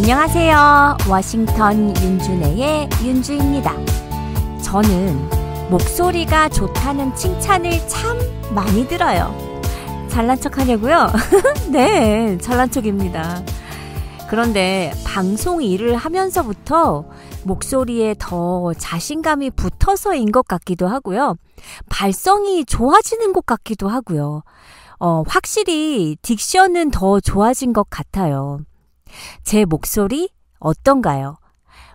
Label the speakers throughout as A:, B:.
A: 안녕하세요. 워싱턴 윤준혜의 윤주입니다. 저는 목소리가 좋다는 칭찬을 참 많이 들어요. 잘난 척 하려고요? 네, 잘난 척입니다. 그런데 방송 일을 하면서부터 목소리에 더 자신감이 붙어서인 것 같기도 하고요. 발성이 좋아지는 것 같기도 하고요. 확실히 딕션은 더 좋아진 것 같아요. 제 목소리 어떤가요?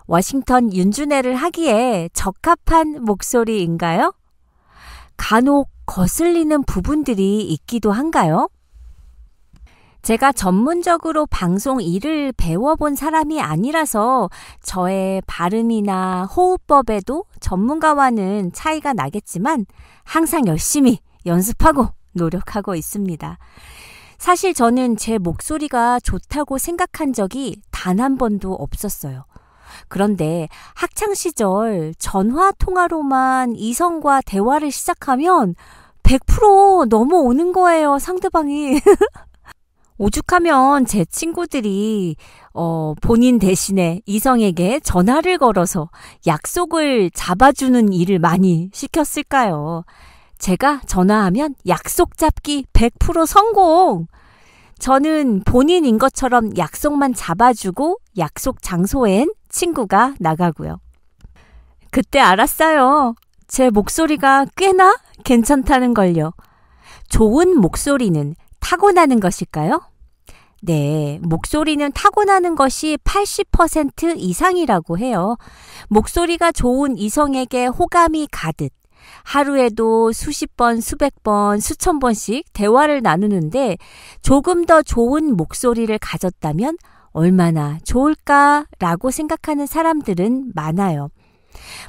A: 워싱턴 윤준혜를 하기에 적합한 목소리인가요? 간혹 거슬리는 부분들이 있기도 한가요? 제가 전문적으로 방송 일을 배워본 사람이 아니라서 저의 발음이나 호흡법에도 전문가와는 차이가 나겠지만 항상 열심히 연습하고 노력하고 있습니다. 사실 저는 제 목소리가 좋다고 생각한 적이 단 한 번도 없었어요. 그런데 학창시절 전화통화로만 이성과 대화를 시작하면 100% 넘어오는 거예요, 상대방이. 오죽하면 제 친구들이 본인 대신에 이성에게 전화를 걸어서 약속을 잡아주는 일을 많이 시켰을까요? 제가 전화하면 약속 잡기 100% 성공! 저는 본인인 것처럼 약속만 잡아주고 약속 장소엔 친구가 나가고요. 그때 알았어요. 제 목소리가 꽤나 괜찮다는 걸요. 좋은 목소리는 타고나는 것일까요? 네, 목소리는 타고나는 것이 80% 이상이라고 해요. 목소리가 좋은 이성에게 호감이 가듯 하루에도 수십 번, 수백 번, 수천 번씩 대화를 나누는데 조금 더 좋은 목소리를 가졌다면 얼마나 좋을까라고 생각하는 사람들은 많아요.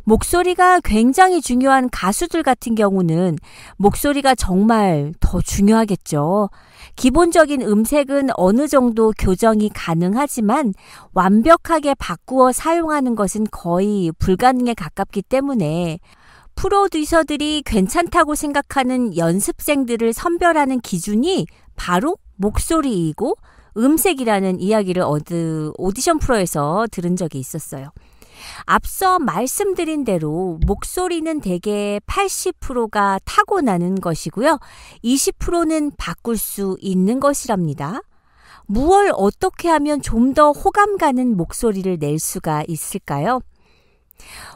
A: 목소리가 굉장히 중요한 가수들 같은 경우는 목소리가 정말 더 중요하겠죠. 기본적인 음색은 어느 정도 교정이 가능하지만 완벽하게 바꾸어 사용하는 것은 거의 불가능에 가깝기 때문에 프로듀서들이 괜찮다고 생각하는 연습생들을 선별하는 기준이 바로 목소리이고 음색이라는 이야기를 오디션 프로에서 들은 적이 있었어요. 앞서 말씀드린 대로 목소리는 대개 80%가 타고나는 것이고요. 20%는 바꿀 수 있는 것이랍니다. 무얼 어떻게 하면 좀 더 호감 가는 목소리를 낼 수가 있을까요?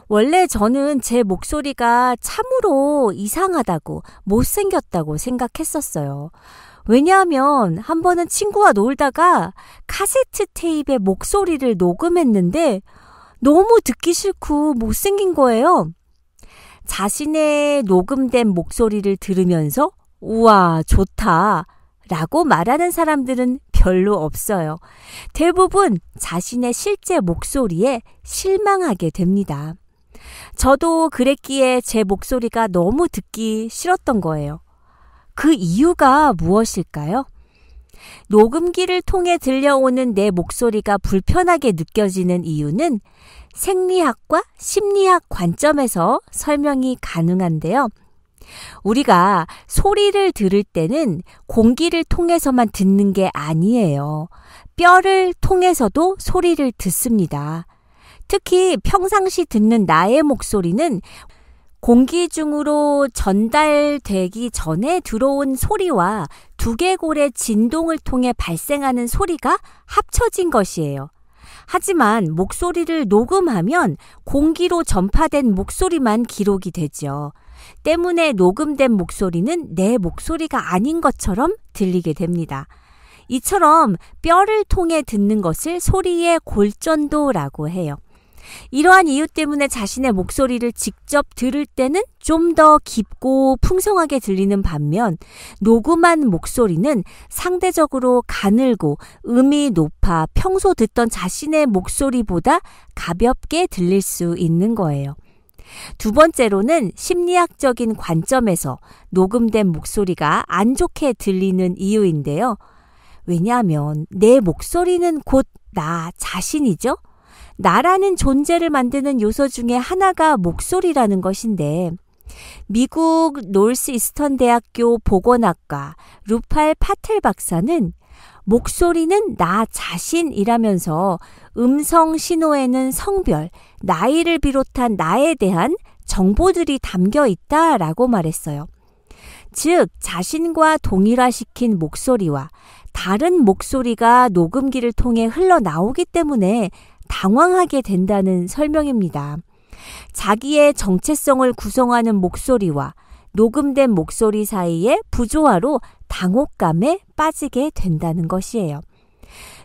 A: 원래 저는 제 목소리가 참으로 이상하다고 못생겼다고 생각했었어요. 왜냐하면 한 번은 친구와 놀다가 카세트 테이프에 목소리를 녹음했는데 너무 듣기 싫고 못생긴 거예요. 자신의 녹음된 목소리를 들으면서 우와 좋다 라고 말하는 사람들은 별로 없어요. 대부분 자신의 실제 목소리에 실망하게 됩니다. 저도 그랬기에 제 목소리가 너무 듣기 싫었던 거예요. 그 이유가 무엇일까요? 녹음기를 통해 들려오는 내 목소리가 불편하게 느껴지는 이유는 생리학과 심리학 관점에서 설명이 가능한데요. 우리가 소리를 들을 때는 공기를 통해서만 듣는 게 아니에요. 뼈를 통해서도 소리를 듣습니다. 특히 평상시 듣는 나의 목소리는 공기 중으로 전달되기 전에 들어온 소리와 두개골의 진동을 통해 발생하는 소리가 합쳐진 것이에요. 하지만 목소리를 녹음하면 공기로 전파된 목소리만 기록이 되죠. 때문에 녹음된 목소리는 내 목소리가 아닌 것처럼 들리게 됩니다. 이처럼 뼈를 통해 듣는 것을 소리의 골전도라고 해요. 이러한 이유 때문에 자신의 목소리를 직접 들을 때는 좀 더 깊고 풍성하게 들리는 반면 녹음한 목소리는 상대적으로 가늘고 음이 높아 평소 듣던 자신의 목소리보다 가볍게 들릴 수 있는 거예요. 두 번째로는 심리학적인 관점에서 녹음된 목소리가 안 좋게 들리는 이유인데요. 왜냐하면 내 목소리는 곧 나 자신이죠. 나라는 존재를 만드는 요소 중에 하나가 목소리라는 것인데 미국 노스이스턴 대학교 보건학과 루팔 파텔 박사는 목소리는 나 자신이라면서 음성 신호에는 성별, 나이를 비롯한 나에 대한 정보들이 담겨 있다라고 말했어요. 즉, 자신과 동일화시킨 목소리와 다른 목소리가 녹음기를 통해 흘러나오기 때문에 당황하게 된다는 설명입니다. 자기의 정체성을 구성하는 목소리와 녹음된 목소리 사이의 부조화로 당혹감에 빠지게 된다는 것이에요.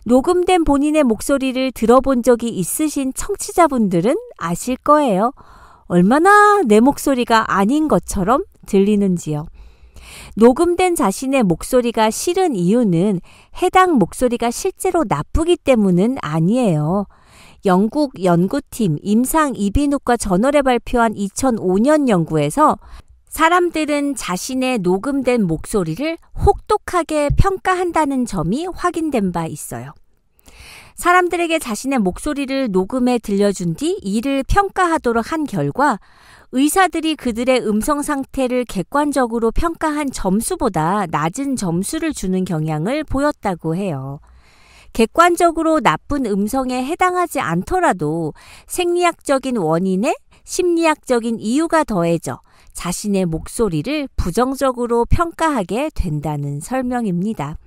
A: 녹음된 본인의 목소리를 들어본 적이 있으신 청취자분들은 아실 거예요. 얼마나 내 목소리가 아닌 것처럼 들리는지요. 녹음된 자신의 목소리가 싫은 이유는 해당 목소리가 실제로 나쁘기 때문은 아니에요. 영국 연구팀 임상 이비인후과 저널에 발표한 2005년 연구에서 사람들은 자신의 녹음된 목소리를 혹독하게 평가한다는 점이 확인된 바 있어요. 사람들에게 자신의 목소리를 녹음해 들려준 뒤 이를 평가하도록 한 결과 의사들이 그들의 음성 상태를 객관적으로 평가한 점수보다 낮은 점수를 주는 경향을 보였다고 해요. 객관적으로 나쁜 음성에 해당하지 않더라도 생리학적인 원인에 심리학적인 이유가 더해져 자신의 목소리를 부정적으로 평가하게 된다는 설명입니다.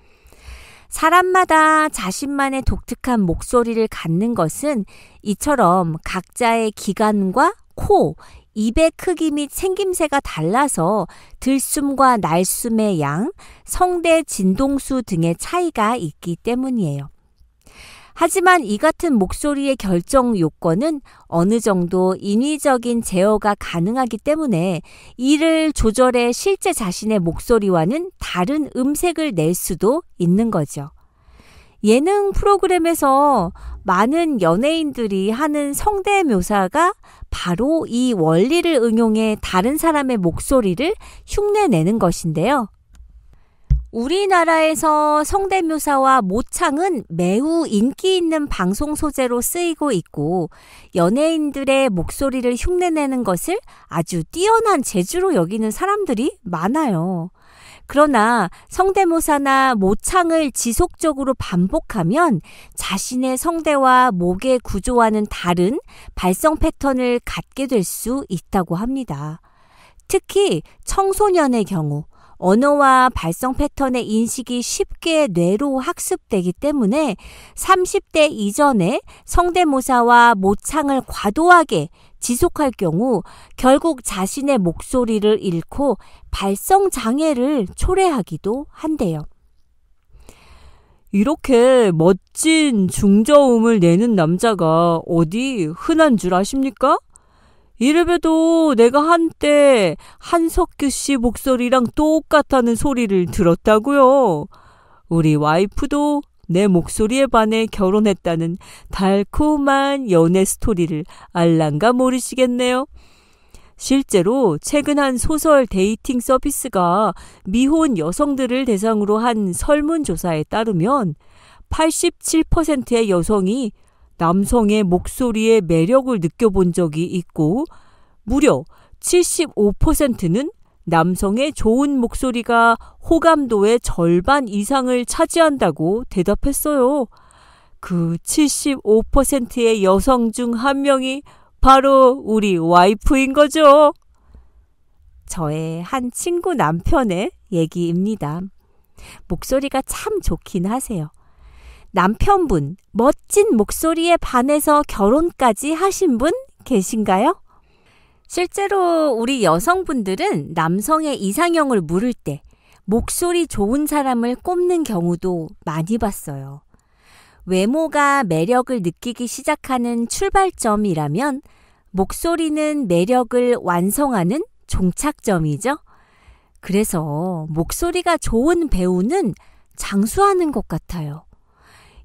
A: 사람마다 자신만의 독특한 목소리를 갖는 것은 이처럼 각자의 기관과 코, 입의 크기 및 생김새가 달라서 들숨과 날숨의 양, 성대 진동수 등의 차이가 있기 때문이에요. 하지만 이 같은 목소리의 결정 요건은 어느 정도 인위적인 제어가 가능하기 때문에 이를 조절해 실제 자신의 목소리와는 다른 음색을 낼 수도 있는 거죠. 예능 프로그램에서 많은 연예인들이 하는 성대 묘사가 바로 이 원리를 응용해 다른 사람의 목소리를 흉내내는 것인데요. 우리나라에서 성대묘사와 모창은 매우 인기 있는 방송 소재로 쓰이고 있고 연예인들의 목소리를 흉내내는 것을 아주 뛰어난 재주로 여기는 사람들이 많아요. 그러나 성대모사나 모창을 지속적으로 반복하면 자신의 성대와 목의 구조와는 다른 발성 패턴을 갖게 될 수 있다고 합니다. 특히 청소년의 경우 언어와 발성 패턴의 인식이 쉽게 뇌로 학습되기 때문에 30대 이전에 성대모사와 모창을 과도하게 지속할 경우 결국 자신의 목소리를 잃고 발성 장애를 초래하기도 한대요.
B: 이렇게 멋진 중저음을 내는 남자가 어디 흔한 줄 아십니까? 이래봬도 내가 한때 한석규 씨 목소리랑 똑같다는 소리를 들었다고요. 우리 와이프도 내 목소리에 반해 결혼했다는 달콤한 연애 스토리를 알랑가 모르시겠네요. 실제로 최근 한 소설 데이팅 서비스가 미혼 여성들을 대상으로 한 설문조사에 따르면 87%의 여성이 남성의 목소리에 매력을 느껴본 적이 있고 무려 75%는 남성의 좋은 목소리가 호감도의 절반 이상을 차지한다고 대답했어요. 그 75%의 여성 중 한 명이 바로 우리 와이프인 거죠.
A: 저의 한 친구 남편의 얘기입니다. 목소리가 참 좋긴 하세요. 남편분, 멋진 목소리에 반해서 결혼까지 하신 분 계신가요? 실제로 우리 여성분들은 남성의 이상형을 물을 때 목소리 좋은 사람을 꼽는 경우도 많이 봤어요. 외모가 매력을 느끼기 시작하는 출발점이라면 목소리는 매력을 완성하는 종착점이죠. 그래서 목소리가 좋은 배우는 장수하는 것 같아요.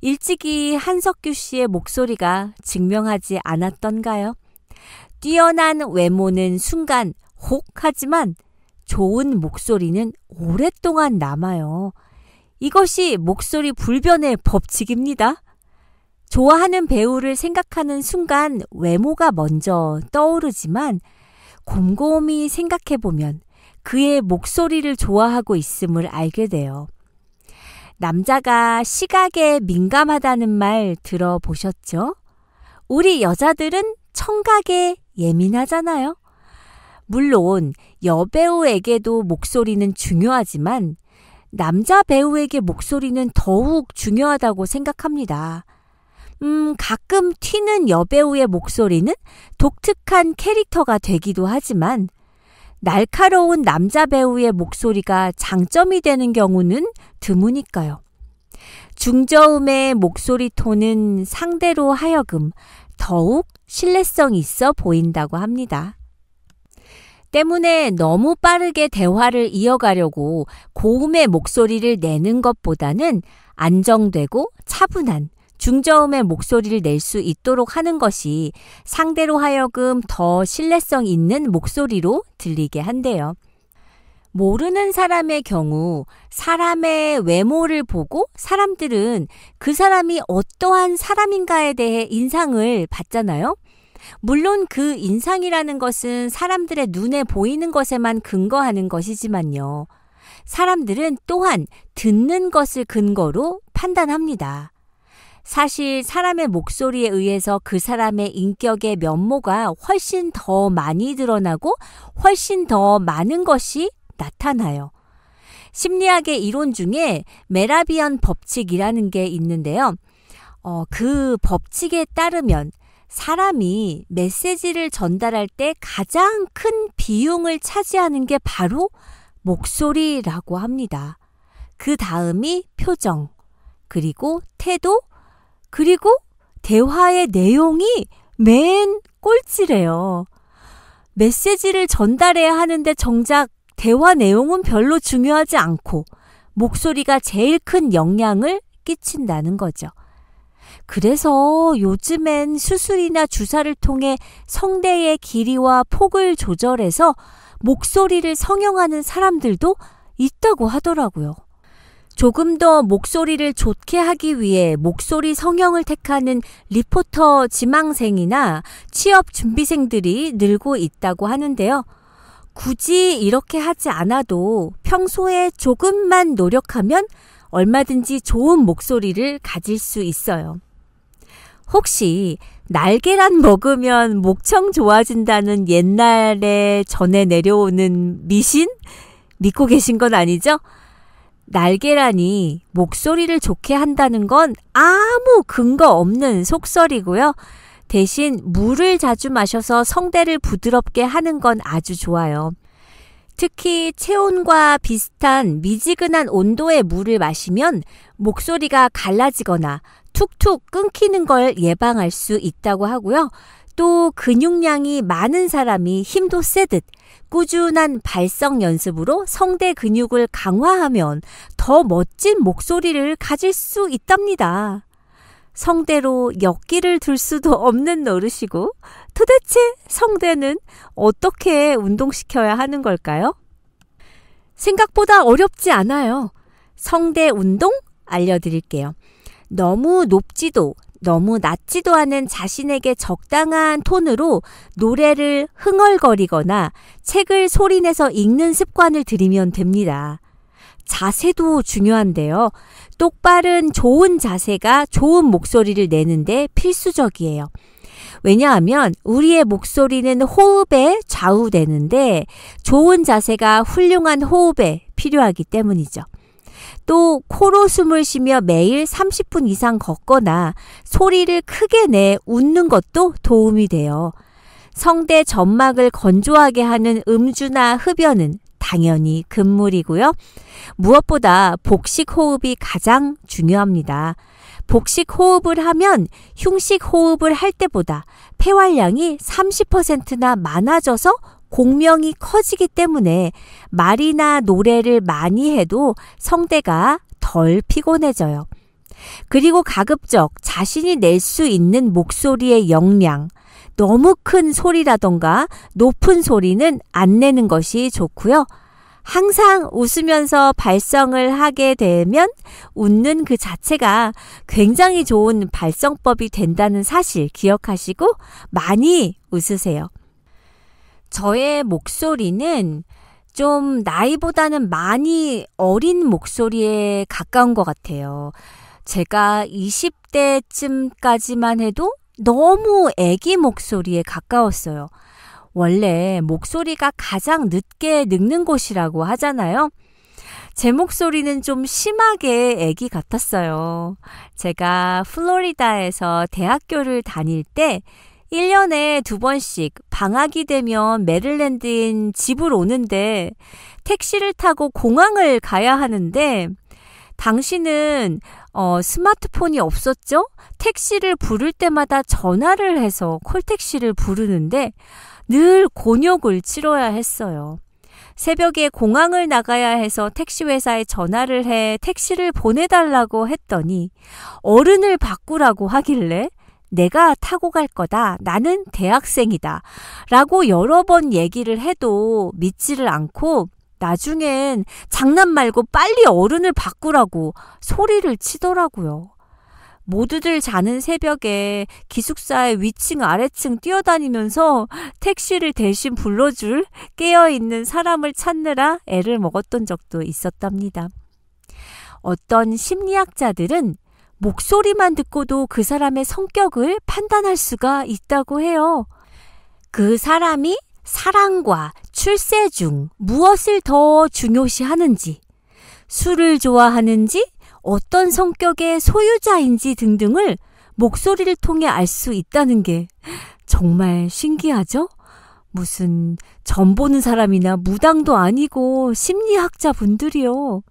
A: 일찍이 한석규 씨의 목소리가 증명하지 않았던가요? 뛰어난 외모는 순간 혹 하지만 좋은 목소리는 오랫동안 남아요. 이것이 목소리 불변의 법칙입니다. 좋아하는 배우를 생각하는 순간 외모가 먼저 떠오르지만 곰곰이 생각해보면 그의 목소리를 좋아하고 있음을 알게 돼요. 남자가 시각에 민감하다는 말 들어보셨죠? 우리 여자들은 청각에 예민하잖아요. 물론 여배우에게도 목소리는 중요하지만 남자 배우에게 목소리는 더욱 중요하다고 생각합니다. 가끔 튀는 여배우의 목소리는 독특한 캐릭터가 되기도 하지만 날카로운 남자 배우의 목소리가 장점이 되는 경우는 드무니까요. 중저음의 목소리 톤은 상대로 하여금 더욱 신뢰성 있어 보인다고 합니다. 때문에 너무 빠르게 대화를 이어가려고 고음의 목소리를 내는 것보다는 안정되고 차분한 중저음의 목소리를 낼 수 있도록 하는 것이 상대로 하여금 더 신뢰성 있는 목소리로 들리게 한대요. 모르는 사람의 경우 사람의 외모를 보고 사람들은 그 사람이 어떠한 사람인가에 대해 인상을 받잖아요. 물론 그 인상이라는 것은 사람들의 눈에 보이는 것에만 근거하는 것이지만요. 사람들은 또한 듣는 것을 근거로 판단합니다. 사실 사람의 목소리에 의해서 그 사람의 인격의 면모가 훨씬 더 많이 드러나고 훨씬 더 많은 것이 나타나요. 심리학의 이론 중에 메라비언 법칙이라는 게 있는데요. 그 법칙에 따르면 사람이 메시지를 전달할 때 가장 큰 비중을 차지하는 게 바로 목소리라고 합니다. 그 다음이 표정, 그리고 태도, 그리고 대화의 내용이 맨 꼴찌래요. 메시지를 전달해야 하는데 정작 대화 내용은 별로 중요하지 않고 목소리가 제일 큰 영향을 끼친다는 거죠. 그래서 요즘엔 수술이나 주사를 통해 성대의 길이와 폭을 조절해서 목소리를 성형하는 사람들도 있다고 하더라고요. 조금 더 목소리를 좋게 하기 위해 목소리 성형을 택하는 리포터 지망생이나 취업 준비생들이 늘고 있다고 하는데요. 굳이 이렇게 하지 않아도 평소에 조금만 노력하면 얼마든지 좋은 목소리를 가질 수 있어요. 혹시 날계란 먹으면 목청 좋아진다는 옛날에 전해 내려오는 미신? 믿고 계신 건 아니죠? 날계란이 목소리를 좋게 한다는 건 아무 근거 없는 속설이고요. 대신 물을 자주 마셔서 성대를 부드럽게 하는 건 아주 좋아요. 특히 체온과 비슷한 미지근한 온도의 물을 마시면 목소리가 갈라지거나 툭툭 끊기는 걸 예방할 수 있다고 하고요. 또 근육량이 많은 사람이 힘도 세듯 꾸준한 발성 연습으로 성대 근육을 강화하면 더 멋진 목소리를 가질 수 있답니다. 성대로 역기를 둘 수도 없는 노릇이고 도대체 성대는 어떻게 운동시켜야 하는 걸까요? 생각보다 어렵지 않아요. 성대 운동 알려드릴게요. 너무 높지도 너무 낮지도 않은 자신에게 적당한 톤으로 노래를 흥얼거리거나 책을 소리내서 읽는 습관을 들이면 됩니다. 자세도 중요한데요. 똑바른 좋은 자세가 좋은 목소리를 내는데 필수적이에요. 왜냐하면 우리의 목소리는 호흡에 좌우되는데 좋은 자세가 훌륭한 호흡에 필요하기 때문이죠. 또 코로 숨을 쉬며 매일 30분 이상 걷거나 소리를 크게 내 웃는 것도 도움이 돼요. 성대 점막을 건조하게 하는 음주나 흡연은 당연히 금물이고요. 무엇보다 복식 호흡이 가장 중요합니다. 복식 호흡을 하면 흉식 호흡을 할 때보다 폐활량이 30%나 많아져서 공명이 커지기 때문에 말이나 노래를 많이 해도 성대가 덜 피곤해져요. 그리고 가급적 자신이 낼 수 있는 목소리의 영량, 너무 큰 소리라던가 높은 소리는 안 내는 것이 좋고요. 항상 웃으면서 발성을 하게 되면 웃는 그 자체가 굉장히 좋은 발성법이 된다는 사실 기억하시고 많이 웃으세요. 저의 목소리는 좀 나이보다는 많이 어린 목소리에 가까운 것 같아요. 제가 20대쯤까지만 해도 너무 애기 목소리에 가까웠어요. 원래 목소리가 가장 늦게 늙는 곳이라고 하잖아요. 제 목소리는 좀 심하게 애기 같았어요. 제가 플로리다에서 대학교를 다닐 때 1년에 2번씩 방학이 되면 메릴랜드인 집을 오는데 택시를 타고 공항을 가야 하는데 당시는 스마트폰이 없었죠? 택시를 부를 때마다 전화를 해서 콜택시를 부르는데 늘 곤욕을 치러야 했어요. 새벽에 공항을 나가야 해서 택시회사에 전화를 해 택시를 보내달라고 했더니 어른을 바꾸라고 하길래 내가 타고 갈 거다. 나는 대학생이다. 라고 여러 번 얘기를 해도 믿지를 않고 나중엔 장난 말고 빨리 어른을 바꾸라고 소리를 치더라고요. 모두들 자는 새벽에 기숙사의 위층 아래층 뛰어다니면서 택시를 대신 불러줄 깨어있는 사람을 찾느라 애를 먹었던 적도 있었답니다. 어떤 심리학자들은 목소리만 듣고도 그 사람의 성격을 판단할 수가 있다고 해요. 그 사람이 사랑과 출세 중 무엇을 더 중요시하는지, 술을 좋아하는지, 어떤 성격의 소유자인지 등등을 목소리를 통해 알 수 있다는 게 정말 신기하죠? 무슨 점 보는 사람이나 무당도 아니고 심리학자 분들이요.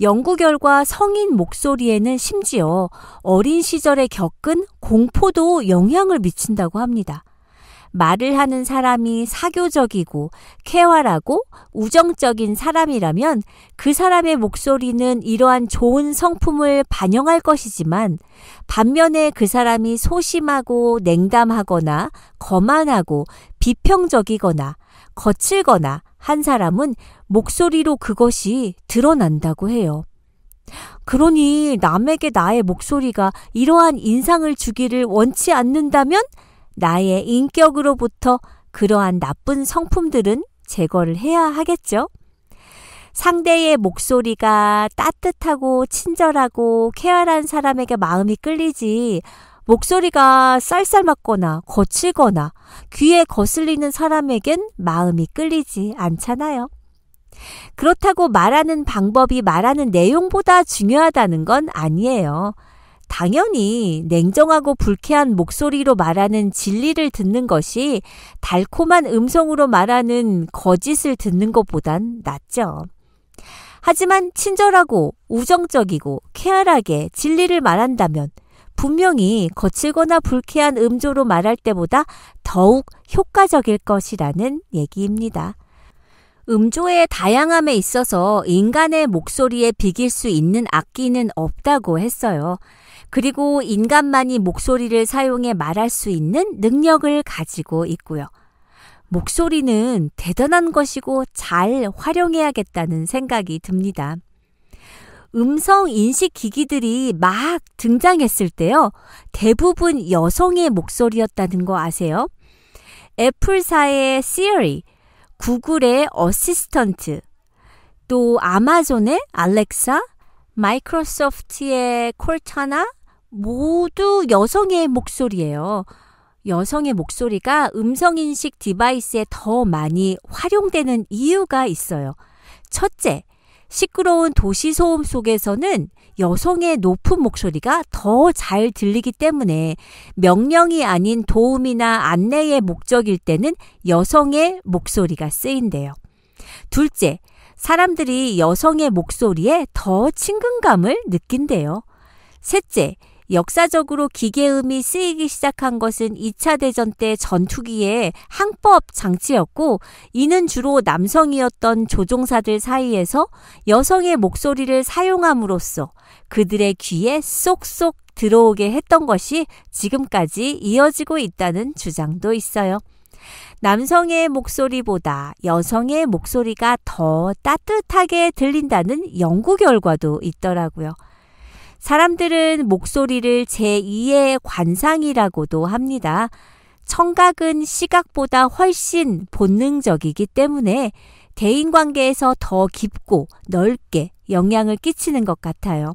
A: 연구 결과 성인 목소리에는 심지어 어린 시절에 겪은 공포도 영향을 미친다고 합니다. 말을 하는 사람이 사교적이고 쾌활하고 우정적인 사람이라면 그 사람의 목소리는 이러한 좋은 성품을 반영할 것이지만 반면에 그 사람이 소심하고 냉담하거나 거만하고 비평적이거나 거칠거나 한 사람은 목소리로 그것이 드러난다고 해요. 그러니 남에게 나의 목소리가 이러한 인상을 주기를 원치 않는다면 나의 인격으로부터 그러한 나쁜 성품들은 제거를 해야 하겠죠. 상대의 목소리가 따뜻하고 친절하고 쾌활한 사람에게 마음이 끌리지 목소리가 쌀쌀맞거나 거칠거나 귀에 거슬리는 사람에겐 마음이 끌리지 않잖아요. 그렇다고 말하는 방법이 말하는 내용보다 중요하다는 건 아니에요. 당연히 냉정하고 불쾌한 목소리로 말하는 진리를 듣는 것이 달콤한 음성으로 말하는 거짓을 듣는 것보단 낫죠. 하지만 친절하고 우정적이고 쾌활하게 진리를 말한다면 분명히 거칠거나 불쾌한 음조로 말할 때보다 더욱 효과적일 것이라는 얘기입니다. 음조의 다양함에 있어서 인간의 목소리에 비길 수 있는 악기는 없다고 했어요. 그리고 인간만이 목소리를 사용해 말할 수 있는 능력을 가지고 있고요. 목소리는 대단한 것이고 잘 활용해야겠다는 생각이 듭니다. 음성 인식 기기들이 막 등장했을 때요. 대부분 여성의 목소리였다는 거 아세요? 애플사의 Siri, 구글의 어시스턴트, 또 아마존의 알렉사, 마이크로소프트의 콜타나 모두 여성의 목소리예요. 여성의 목소리가 음성인식 디바이스에 더 많이 활용되는 이유가 있어요. 첫째, 시끄러운 도시 소음 속에서는 여성의 높은 목소리가 더 잘 들리기 때문에 명령이 아닌 도움이나 안내의 목적일 때는 여성의 목소리가 쓰인대요. 둘째, 사람들이 여성의 목소리에 더 친근감을 느낀대요. 셋째, 역사적으로 기계음이 쓰이기 시작한 것은 2차 대전 때 전투기의 항법 장치였고 이는 주로 남성이었던 조종사들 사이에서 여성의 목소리를 사용함으로써 그들의 귀에 쏙쏙 들어오게 했던 것이 지금까지 이어지고 있다는 주장도 있어요. 남성의 목소리보다 여성의 목소리가 더 따뜻하게 들린다는 연구 결과도 있더라고요. 사람들은 목소리를 제2의 관상이라고도 합니다. 청각은 시각보다 훨씬 본능적이기 때문에 개인 관계에서 더 깊고 넓게 영향을 끼치는 것 같아요.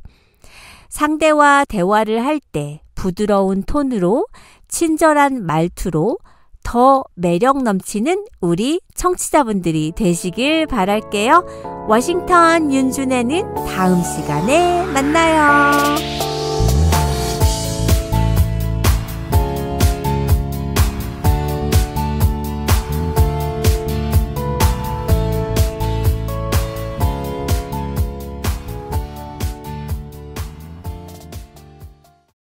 A: 상대와 대화를 할 때 부드러운 톤으로 친절한 말투로 더 매력 넘치는 우리 청취자분들이 되시길 바랄게요. 워싱턴 윤준혜는 다음 시간에 만나요.